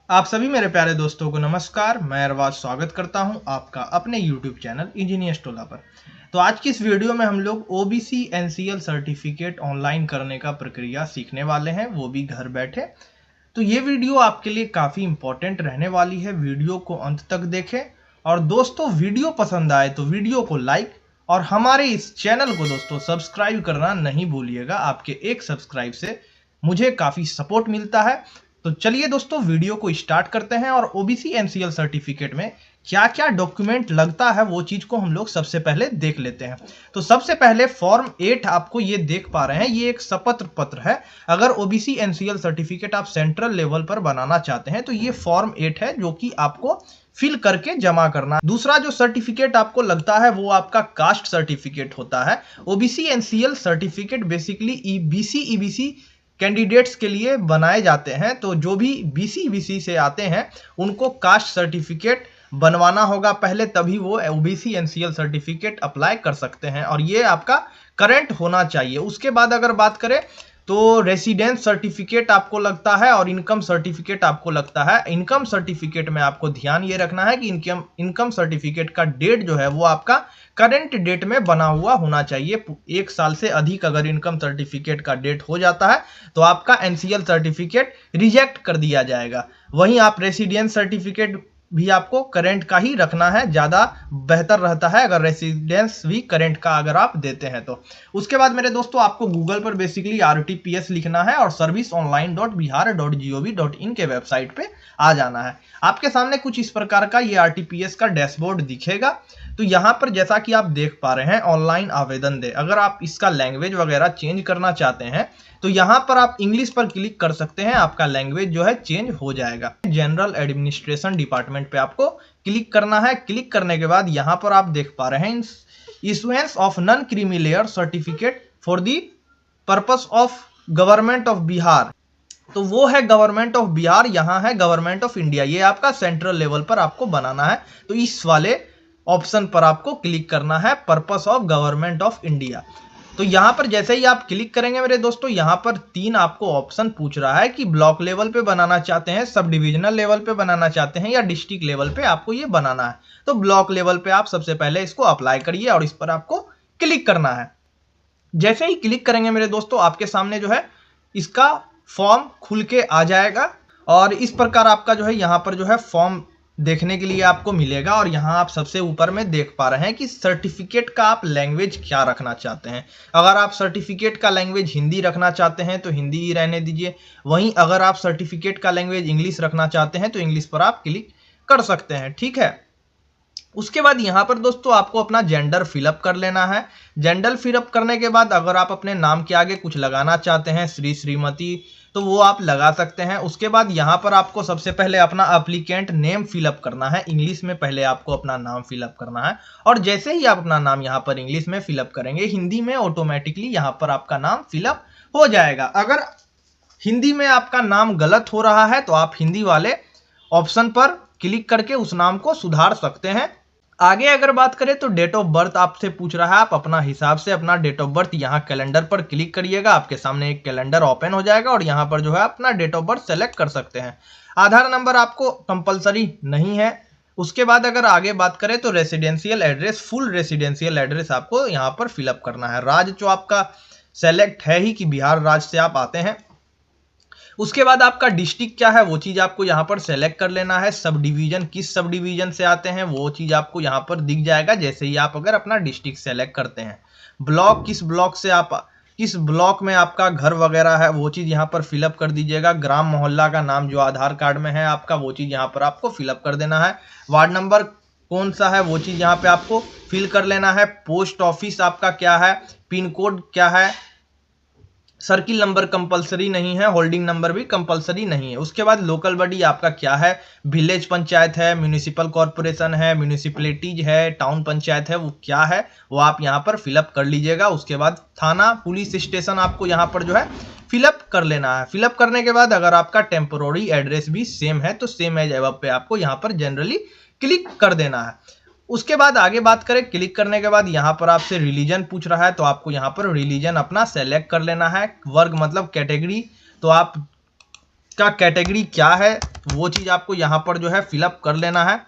आप सभी मेरे प्यारे दोस्तों को नमस्कार। मैं अरबाज स्वागत करता हूं आपका अपने YouTube चैनल इंजीनियर्स टोला पर। तो आज की इस वीडियो में हम लोग OBC NCL सर्टिफिकेट ऑनलाइन करने का प्रक्रिया सीखने वाले हैं, वो भी घर बैठे। तो ये वीडियो आपके लिए काफ़ी इंपॉर्टेंट रहने वाली है, वीडियो को अंत तक देखें। और दोस्तों, वीडियो पसंद आए तो वीडियो को लाइक और हमारे इस चैनल को दोस्तों सब्सक्राइब करना नहीं भूलिएगा। आपके एक सब्सक्राइब से मुझे काफ़ी सपोर्ट मिलता है। तो चलिए दोस्तों, वीडियो को स्टार्ट करते हैं और OBC NCL सर्टिफिकेट में क्या क्या डॉक्यूमेंट लगता है वो चीज को हम लोग सबसे पहले देख लेते हैं। तो सबसे पहले फॉर्म 8 आपको ये देख पा रहे हैं, ये एक शपथ पत्र है। अगर OBC NCL सर्टिफिकेट आप सेंट्रल लेवल पर बनाना चाहते हैं तो ये फॉर्म 8 है जो कि आपको फिल करके जमा करना। दूसरा जो सर्टिफिकेट आपको लगता है वो आपका कास्ट सर्टिफिकेट होता है। OBC NCL certificate basically BC EBC candidates के लिए बनाए जाते हैं। तो जो भी BC EBC से आते हैं उनको कास्ट सर्टिफिकेट बनवाना होगा पहले, तभी वो OBC NCL सर्टिफिकेट अप्लाई कर सकते हैं और ये आपका करंट होना चाहिए। उसके बाद अगर बात करें तो रेसिडेंस सर्टिफिकेट आपको लगता है और इनकम सर्टिफिकेट आपको लगता है। इनकम सर्टिफिकेट में आपको ध्यान ये रखना है कि इनकम सर्टिफिकेट का डेट जो है वो आपका करंट डेट में बना हुआ होना चाहिए। 1 साल से अधिक अगर इनकम सर्टिफिकेट का डेट हो जाता है तो आपका NCL सर्टिफिकेट रिजेक्ट कर दिया जाएगा। वहीं आप रेसिडेंस सर्टिफिकेट भी आपको करंट का ही रखना है, ज़्यादा बेहतर रहता है अगर रेसिडेंस भी करंट का अगर आप देते हैं तो। उसके बाद मेरे दोस्तों, आपको गूगल पर बेसिकली RTPS लिखना है और serviceonline.bihar.gov.in के वेबसाइट पे आ जाना है। आपके सामने कुछ इस प्रकार का ये RTPS का डैशबोर्ड दिखेगा। तो यहाँ पर जैसा कि आप देख पा रहे हैं, ऑनलाइन आवेदन दे। अगर आप इसका लैंग्वेज वगैरह चेंज करना चाहते हैं तो यहाँ पर आप इंग्लिश पर क्लिक कर सकते हैं, आपका लैंग्वेज जो है चेंज हो जाएगा। जनरल एडमिनिस्ट्रेशन डिपार्टमेंट पे आपको क्लिक करना है। क्लिक करने के बाद यहाँ पर आप देख पा रहे हैं issuance of non creamy layer certificate for the purpose of government of Bihar. तो वो है गवर्नमेंट ऑफ बिहार, यहाँ है गवर्नमेंट ऑफ इंडिया। ये आपका सेंट्रल लेवल पर आपको बनाना है, तो इस वाले ऑप्शन पर आपको क्लिक करना है, purpose of government of India. तो यहाँ पर जैसे ही आप क्लिक करेंगे मेरे दोस्तों, यहाँ पर 3 आपको ऑप्शन पूछ रहा है कि ब्लॉक लेवल पे बनाना चाहते हैं, सब डिविजनल लेवल पे बनाना चाहते हैं या डिस्ट्रिक्ट लेवल पे आपको ये बनाना है। तो ब्लॉक लेवल पे आप सबसे पहले इसको अप्लाई करिए और इस पर आपको क्लिक करना है। जैसे ही क्लिक करेंगे मेरे दोस्तों, आपके सामने जो है इसका फॉर्म खुल के आ जाएगा और इस प्रकार आपका जो है यहाँ पर जो है फॉर्म देखने के लिए आपको मिलेगा। और यहाँ आप सबसे ऊपर में देख पा रहे हैं कि सर्टिफिकेट का आप लैंग्वेज क्या रखना चाहते हैं। अगर आप सर्टिफिकेट का लैंग्वेज हिंदी रखना चाहते हैं तो हिंदी ही रहने दीजिए। वहीं अगर आप सर्टिफिकेट का लैंग्वेज इंग्लिश रखना चाहते हैं तो इंग्लिश पर आप क्लिक कर सकते हैं, ठीक है। उसके बाद यहाँ पर दोस्तों आपको अपना जेंडर फिलअप कर लेना है। जेंडर फिलअप करने के बाद अगर आप अपने नाम के आगे कुछ लगाना चाहते हैं, श्री श्रीमती, तो वो आप लगा सकते हैं। उसके बाद यहाँ पर आपको सबसे पहले अपना एप्लीकेंट नेम फिलअप करना है। इंग्लिश में पहले आपको अपना नाम फिलअप करना है और जैसे ही आप अपना नाम यहाँ पर इंग्लिश में फिलअप करेंगे, हिंदी में ऑटोमेटिकली यहाँ पर आपका नाम फिलअप हो जाएगा। अगर हिंदी में आपका नाम गलत हो रहा है तो आप हिंदी वाले ऑप्शन पर क्लिक करके उस नाम को सुधार सकते हैं। आगे अगर बात करें तो डेट ऑफ बर्थ आपसे पूछ रहा है, आप अपना हिसाब से अपना डेट ऑफ बर्थ यहाँ कैलेंडर पर क्लिक करिएगा। आपके सामने एक कैलेंडर ओपन हो जाएगा और यहाँ पर जो है अपना डेट ऑफ बर्थ सेलेक्ट कर सकते हैं। आधार नंबर आपको कंपलसरी नहीं है। उसके बाद अगर आगे बात करें तो residential address, full residential address आपको यहाँ पर फिलअप करना है। राज्य जो आपका सेलेक्ट है ही कि बिहार राज्य से आप आते हैं। उसके बाद आपका डिस्ट्रिक्ट क्या है वो चीज़ आपको यहाँ पर सेलेक्ट कर लेना है। सब डिवीजन, किस सब डिवीजन से आते हैं वो चीज़ आपको यहाँ पर दिख जाएगा जैसे ही आप अगर अपना डिस्ट्रिक्ट सेलेक्ट करते हैं। ब्लॉक, किस ब्लॉक से आप, किस ब्लॉक में आपका घर वगैरह है वो चीज़ यहाँ पर फिलअप कर दीजिएगा। ग्राम मोहल्ला का नाम जो आधार कार्ड में है आपका वो चीज़ यहाँ पर आपको फिलअप कर देना है। वार्ड नंबर कौन सा है वो चीज़ यहाँ पे आपको फिल कर लेना है। पोस्ट ऑफिस आपका क्या है, पिन कोड क्या है, सर्किल नंबर कंपलसरी नहीं है, होल्डिंग नंबर भी कंपलसरी नहीं है। उसके बाद लोकल बॉडी आपका क्या है, विलेज पंचायत है, म्यूनिसिपल कॉरपोरेशन है, म्यूनिसिपलिटीज है, टाउन पंचायत है, वो क्या है वो आप यहाँ पर फिलअप कर लीजिएगा। उसके बाद थाना, पुलिस स्टेशन आपको यहाँ पर जो है फिलअप कर लेना है। फिलअप करने के बाद अगर आपका टेम्पोररी एड्रेस भी सेम है तो सेम एज एबव पे आपको यहाँ पर जनरली क्लिक कर देना है। उसके बाद आगे बात करें, क्लिक करने के बाद यहाँ पर आपसे रिलीजन पूछ रहा है तो आपको यहाँ पर रिलीजन अपना सेलेक्ट कर लेना है। वर्ग मतलब कैटेगरी, तो आप का कैटेगरी क्या है तो वो चीज आपको यहाँ पर जो है फिलअप कर लेना है।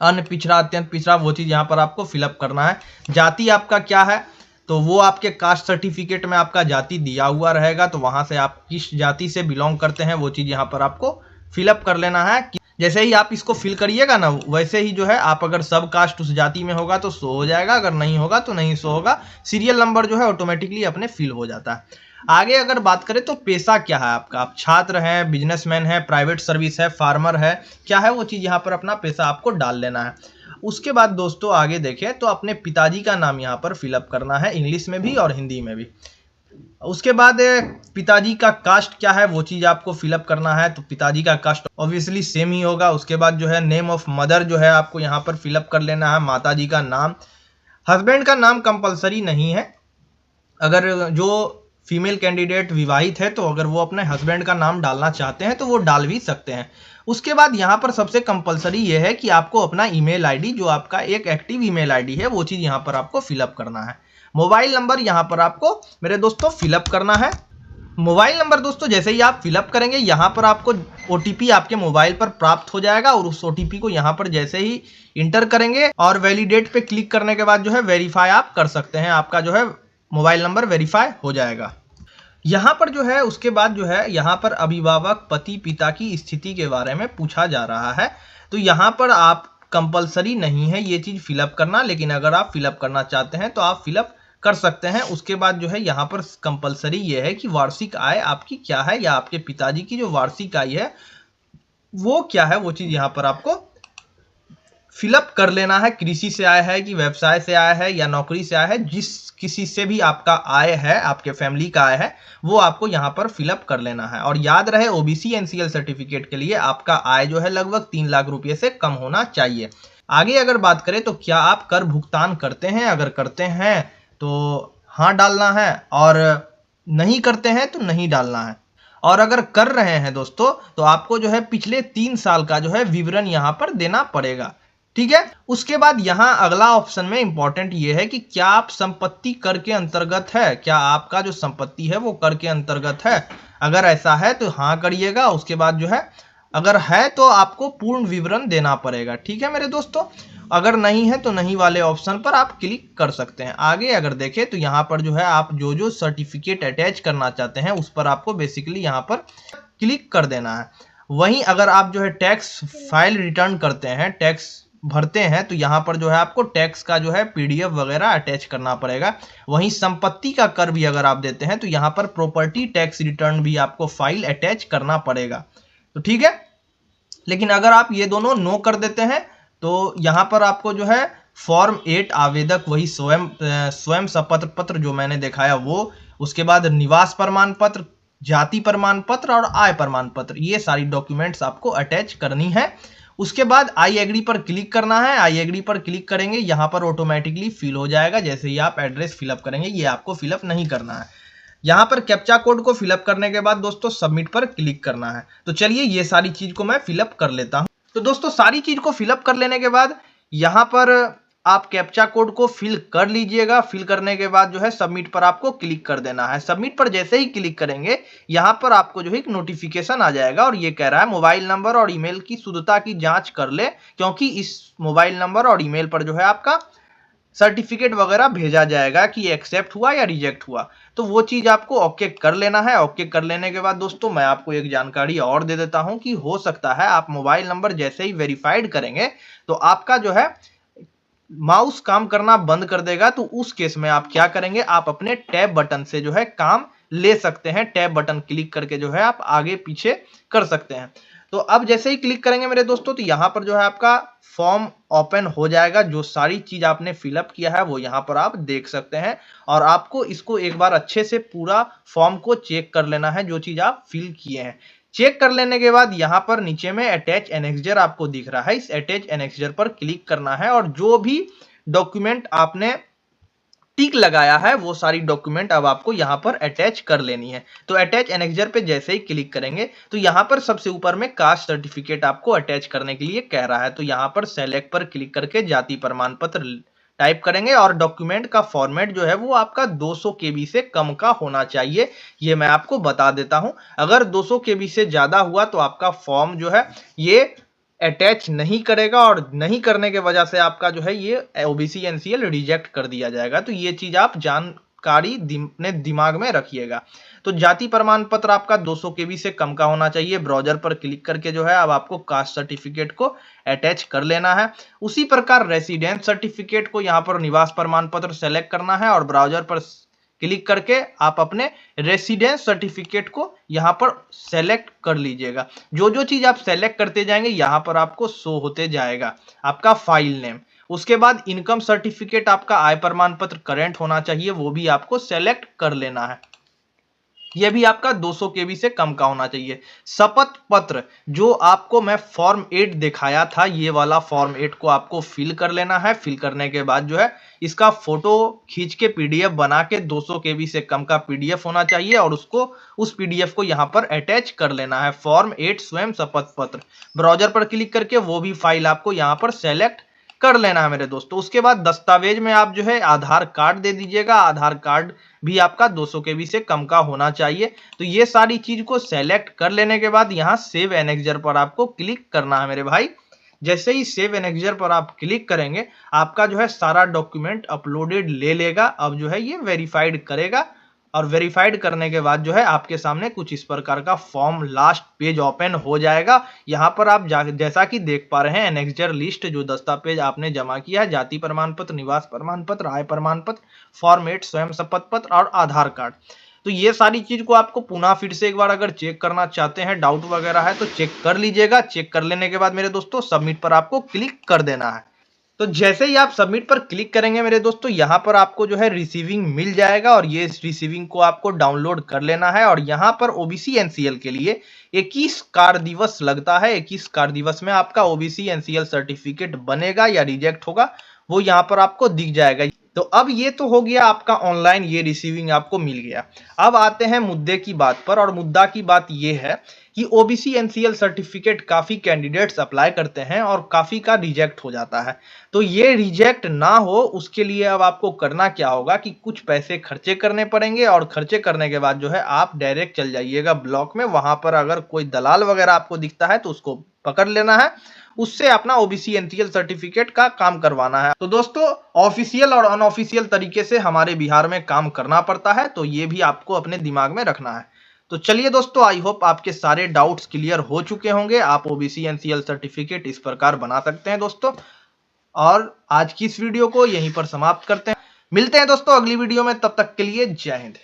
अन्य पिछड़ा, अत्यंत पिछड़ा, वो चीज यहाँ पर आपको फिलअप करना है। जाति आपका क्या है, तो वो आपके कास्ट सर्टिफिकेट में आपका जाति दिया हुआ रहेगा, तो वहां से आप किस जाति से बिलोंग करते हैं वो चीज यहाँ पर आपको फिलअप कर लेना है। जैसे ही आप इसको फिल करिएगा ना, वैसे ही जो है आप अगर सब कास्ट उस जाति में होगा तो शो हो जाएगा, अगर नहीं होगा तो नहीं शो होगा। सीरियल नंबर जो है ऑटोमेटिकली अपने फिल हो जाता है। आगे अगर बात करें तो पेशा क्या है आपका, आप छात्र हैं, बिजनेसमैन है, प्राइवेट सर्विस है, फार्मर है, क्या है वो चीज यहाँ पर अपना पेशा आपको डाल लेना है। उसके बाद दोस्तों आगे देखें तो अपने पिताजी का नाम यहाँ पर फिलअप करना है, इंग्लिश में भी और हिंदी में भी। उसके बाद पिताजी का कास्ट क्या है वो चीज आपको फिलअप करना है, तो पिताजी का कास्ट ऑब्वियसली सेम ही होगा। उसके बाद जो है नेम ऑफ मदर जो है आपको यहाँ पर फिलअप कर लेना है, माताजी का नाम। हस्बैंड का नाम कंपलसरी नहीं है, अगर जो फीमेल कैंडिडेट विवाहित है तो अगर वो अपने हस्बैंड का नाम डालना चाहते हैं तो वो डाल भी सकते हैं। उसके बाद यहाँ पर सबसे कंपलसरी ये है कि आपको अपना ईमेल आईडी, जो आपका एक एक्टिव ईमेल आईडी है, वो चीज यहाँ पर आपको फिलअप करना है। मोबाइल नंबर यहाँ पर आपको मेरे दोस्तों फिलअप करना है। मोबाइल नंबर दोस्तों जैसे ही आप फिलअप करेंगे यहाँ पर आपको ओटीपी आपके मोबाइल पर प्राप्त हो जाएगा, और उस ओटीपी को यहाँ पर जैसे ही इंटर करेंगे और वैलिडेट पे क्लिक करने के बाद जो है वेरीफाई आप कर सकते हैं, आपका जो है मोबाइल नंबर वेरीफाई हो जाएगा। यहाँ पर जो है उसके बाद जो है यहाँ पर अभिभावक पति पिता की स्थिति के बारे में पूछा जा रहा है, तो यहाँ पर आप कंपलसरी नहीं है ये चीज फिलअप करना, लेकिन अगर आप फिलअप करना चाहते हैं तो आप फिलअप कर सकते हैं। उसके बाद जो है यहाँ पर कंपलसरी ये है कि वार्षिक आय आपकी क्या है, या आपके पिताजी की जो वार्षिक आय है वो क्या है, वो चीज यहाँ पर आपको फिलअप कर लेना है। कृषि से आया है कि व्यवसाय से आया है या नौकरी से आया है, जिस किसी से भी आपका आय है, आपके फैमिली का आय है, वो आपको यहाँ पर फिलअप कर लेना है। और याद रहे ओबीसी एनसीएल सर्टिफिकेट के लिए आपका आय जो है लगभग 3 लाख रुपए से कम होना चाहिए। आगे अगर बात करें तो क्या आप कर भुगतान करते हैं, अगर करते हैं तो हाँ डालना है, और नहीं करते हैं तो नहीं डालना है। और अगर कर रहे हैं दोस्तों तो आपको जो है पिछले 3 साल का जो है विवरण यहाँ पर देना पड़ेगा, ठीक है। उसके बाद यहाँ अगला ऑप्शन में इंपॉर्टेंट ये है कि क्या आप संपत्ति कर के अंतर्गत है, क्या आपका जो संपत्ति है वो कर के अंतर्गत है। अगर ऐसा है तो हाँ करिएगा। उसके बाद जो है अगर है तो आपको पूर्ण विवरण देना पड़ेगा, ठीक है मेरे दोस्तों। अगर नहीं है तो नहीं वाले ऑप्शन पर आप क्लिक कर सकते हैं। आगे अगर देखें तो यहाँ पर जो है आप जो जो सर्टिफिकेट अटैच करना चाहते हैं उस पर आपको बेसिकली यहाँ पर क्लिक कर देना है। वहीं अगर आप जो है टैक्स फाइल रिटर्न करते हैं, टैक्स भरते हैं, तो यहाँ पर जो है आपको टैक्स का जो है पीडीएफ वगैरह अटैच करना पड़ेगा। वहीं संपत्ति का कर भी अगर आप देते हैं तो यहाँ पर प्रॉपर्टी टैक्स रिटर्न भी आपको फाइल अटैच करना पड़ेगा, तो ठीक है। लेकिन अगर आप ये दोनों नो कर देते हैं तो यहाँ पर आपको जो है फॉर्म 8 आवेदक, वही स्वयं शपथ पत्र जो मैंने दिखाया वो, उसके बाद निवास प्रमाण पत्र, जाति प्रमाण पत्र और आय प्रमाण पत्र, ये सारी डॉक्यूमेंट्स आपको अटैच करनी है। उसके बाद आई एग्री पर क्लिक करना है। आई एग्री पर क्लिक करेंगे, यहाँ पर ऑटोमेटिकली फिल हो जाएगा। जैसे ही आप एड्रेस फिलअप करेंगे, ये आपको फिलअप नहीं करना है। यहाँ पर कैप्चा कोड को फिलअप करने के बाद दोस्तों सबमिट पर क्लिक करना है। तो चलिए ये सारी चीज को मैं फिलअप कर लेता हूँ। तो दोस्तों सारी चीज को फिलअप कर लेने के बाद यहाँ पर आप कैप्चा कोड को फिल कर लीजिएगा। फिल करने के बाद जो है सबमिट पर आपको क्लिक कर देना है। सबमिट पर जैसे ही क्लिक करेंगे यहाँ पर आपको जो है एक नोटिफिकेशन आ जाएगा, और ये कह रहा है मोबाइल नंबर और ईमेल की शुद्धता की जांच कर ले, क्योंकि इस मोबाइल नंबर और ईमेल पर जो है आपका सर्टिफिकेट वगैरह भेजा जाएगा कि एक्सेप्ट हुआ या रिजेक्ट हुआ। तो वो चीज आपको ओके कर लेना है। ओके कर लेने के बाद दोस्तों मैं आपको एक जानकारी और दे देता हूं कि हो सकता है आप मोबाइल नंबर जैसे ही वेरीफाइड करेंगे तो आपका जो है माउस काम करना बंद कर देगा। तो उस केस में आप क्या करेंगे, आप अपने टैब बटन से जो है काम ले सकते हैं। टैब बटन क्लिक करके जो है आप आगे पीछे कर सकते हैं। तो अब जैसे ही क्लिक करेंगे मेरे दोस्तों तो यहाँ पर जो है आपका फॉर्म ओपन हो जाएगा। जो सारी चीज आपने फिलअप किया है वो यहाँ पर आप देख सकते हैं, और आपको इसको एक बार अच्छे से पूरा फॉर्म को चेक कर लेना है जो चीज आप फिल किए हैं। चेक कर लेने के बाद यहाँ पर नीचे में अटैच एनेक्सर आपको दिख रहा है, इस अटैच एनेक्सर पर क्लिक करना है, और जो भी डॉक्यूमेंट आपने टिक लगाया है वो सारी डॉक्यूमेंट अब आपको यहाँ पर अटैच कर लेनी है। तो अटैच एनेक्सर पे जैसे ही क्लिक करेंगे तो यहाँ पर सबसे ऊपर में कास्ट सर्टिफिकेट आपको अटैच करने के लिए कह रहा है। तो यहाँ पर सेलेक्ट पर क्लिक करके जाति प्रमाण पत्र टाइप करेंगे और डॉक्यूमेंट का फॉर्मेट जो है वो आपका 200 केबी से कम का होना चाहिए, ये मैं आपको बता देता हूं। अगर 200 केबी से ज्यादा हुआ तो आपका फॉर्म जो है ये अटैच नहीं करेगा और नहीं करने के वजह से आपका जो है ये ओबीसी एनसीएल रिजेक्ट कर दिया जाएगा। तो ये चीज आप जानकारी अपने दिमाग में रखिएगा। तो जाति प्रमाण पत्र आपका 200 केबी से कम का होना चाहिए। ब्राउजर पर क्लिक करके जो है अब आपको कास्ट सर्टिफिकेट को अटैच कर लेना है। उसी प्रकार रेसिडेंस सर्टिफिकेट को यहाँ पर निवास प्रमाण पत्र सेलेक्ट करना है और ब्राउजर पर क्लिक करके आप अपने रेसिडेंस सर्टिफिकेट को यहाँ पर सेलेक्ट कर लीजिएगा। जो जो चीज आप सेलेक्ट करते जाएंगे यहाँ पर आपको शो होते जाएगा आपका फाइल नेम। उसके बाद इनकम सर्टिफिकेट आपका आय प्रमाण पत्र करंट होना चाहिए, वो भी आपको सेलेक्ट कर लेना है। यह भी आपका 200 केबी से कम का होना चाहिए। शपथ पत्र जो आपको मैं फॉर्म 8 दिखाया था, ये वाला फॉर्म 8 को आपको फिल कर लेना है। फिल करने के बाद जो है इसका फोटो खींच के पीडीएफ बना के 200 केबी से कम का पीडीएफ होना चाहिए और उस पीडीएफ को यहाँ पर अटैच कर लेना है। फॉर्म 8 स्वयं शपथ पत्र ब्राउजर पर क्लिक करके वो भी फाइल आपको यहाँ पर सेलेक्ट कर लेना है मेरे दोस्तों। उसके बाद दस्तावेज में आप जो है आधार कार्ड दे दीजिएगा। आधार कार्ड भी आपका 200 केबी से कम का होना चाहिए। तो ये सारी चीज को सेलेक्ट कर लेने के बाद यहाँ सेव एनेक्जर पर आपको क्लिक करना है मेरे भाई। जैसे ही सेव एनेक्जर पर आप क्लिक करेंगे आपका जो है सारा डॉक्यूमेंट अपलोडेड ले लेगा। अब जो है ये वेरीफाइड करेगा और वेरीफाइड करने के बाद जो है आपके सामने कुछ इस प्रकार का फॉर्म लास्ट पेज ओपन हो जाएगा। यहाँ पर आप जैसा कि देख पा रहे हैं एनेक्जर लिस्ट जो दस्तावेज आपने जमा किया है, जाति प्रमाण पत्र, निवास प्रमाण पत्र, आय प्रमाण पत्र, फॉर्म 8 स्वयं शपथ पत्र और आधार कार्ड। तो ये सारी चीज को आपको पुनः फिर से एक बार अगर चेक करना चाहते हैं, डाउट वगैरह है तो चेक कर लीजिएगा। चेक कर लेने के बाद मेरे दोस्तों सबमिट पर आपको क्लिक कर देना है। तो जैसे ही आप सबमिट पर क्लिक करेंगे मेरे दोस्तों यहाँ पर आपको जो है रिसीविंग मिल जाएगा और ये रिसीविंग को आपको डाउनलोड कर लेना है। और यहाँ पर ओबीसी एनसीएल के लिए 21 कार्य दिवस लगता है। 21 कार्य दिवस में आपका ओबीसी एनसीएल सर्टिफिकेट बनेगा या रिजेक्ट होगा वो यहाँ पर आपको दिख जाएगा। तो अब ये तो हो गया आपका ऑनलाइन, ये रिसीविंग आपको मिल गया। अब आते हैं मुद्दे की बात पर और मुद्दा की बात ये है कि ओबीसी एनसीएल सर्टिफिकेट काफी कैंडिडेट्स अप्लाई करते हैं और काफी का रिजेक्ट हो जाता है। तो ये रिजेक्ट ना हो उसके लिए अब आपको करना क्या होगा कि कुछ पैसे खर्चे करने पड़ेंगे और खर्चे करने के बाद जो है आप डायरेक्ट चल जाइएगा ब्लॉक में। वहां पर अगर कोई दलाल वगैरह आपको दिखता है तो उसको पकड़ लेना है, उससे अपना ओबीसी एनसीएल सर्टिफिकेट का काम करवाना है। तो दोस्तों ऑफिशियल और अनऑफिशियल तरीके से हमारे बिहार में काम करना पड़ता है, तो ये भी आपको अपने दिमाग में रखना है। तो चलिए दोस्तों, आई होप आपके सारे डाउट्स क्लियर हो चुके होंगे। आप ओबीसी एनसीएल सर्टिफिकेट इस प्रकार बना सकते हैं दोस्तों। और आज की इस वीडियो को यहीं पर समाप्त करते हैं। मिलते हैं दोस्तों अगली वीडियो में, तब तक के लिए जय हिंद।